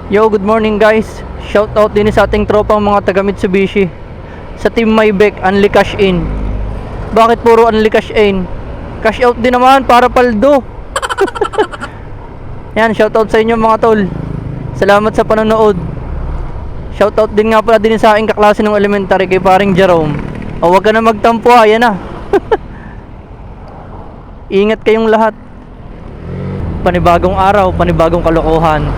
Yo, good morning guys. Shout out din sa ating tropang mga taga Mitsubishi. Sa Team Maybach, Unli Cash In. Bakit puro Unli Cash In? Cash out din naman para paldo. Yan, shout out sa inyo mga tol. Salamat sa panonood. Shout out din nga pala din sa aking kaklase ng elementary kay paring Jerome. O wag ka na magtampo ha, yan na. Ingat kayong lahat. Panibagong araw, panibagong kalokohan.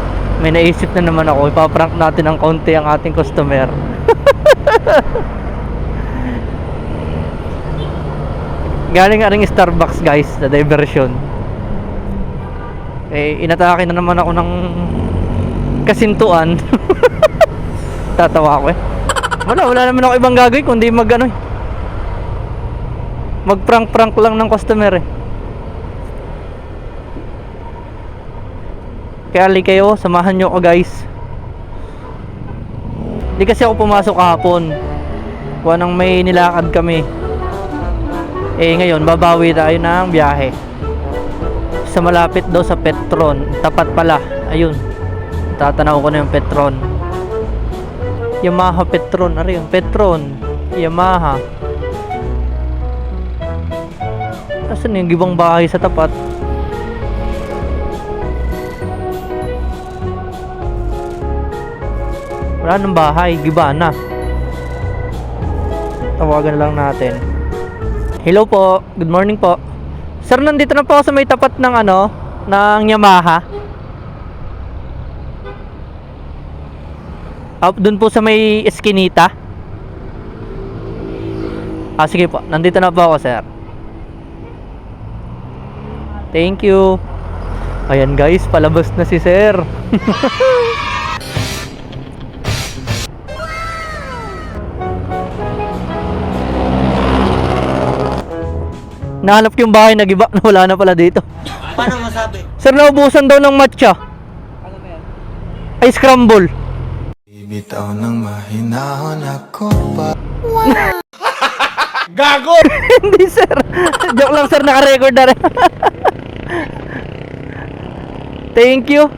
May naisip na naman ako, ipaprank natin ng kaunti ang ating customer. Galing nga ring Starbucks guys, na diversion. Inatake na naman ako ng kasintuan. Tatawa ako Wala naman ako ibang gagawin kundi mag-prank lang ng customer Kaya ali kayo, samahan nyo ako guys. Di kasi ako pumasok kahapon. Kuha nang may nilakad kami. Ngayon, babawi tayo ng biyahe. Sa malapit daw sa Petron. Tapat pala. Ayun. Tatanaw ko na yung Petron. Yamaha Petron. Ano yun? Petron. Yamaha. Asan yung gibang bahay sa tapat? Wala nang bahay, giba na. Tawagan lang natin. Hello po, good morning po. Sir, nandito na po ako sa may tapat ng ng Yamaha. Doon po sa may eskinita. Sige po, nandito na po ako sir. Thank you. Ayan guys, palabas na si sir. Nahanap yung bahay na giba na wala na pala dito. Paano masabi? Sir, naubusan daw ng matcha. Ano ba yan? Ay, scramble. Bibitaw ng mahinahon ako pa. Gago! Hindi sir. Joke lang sir, naka-record na rin. Thank you.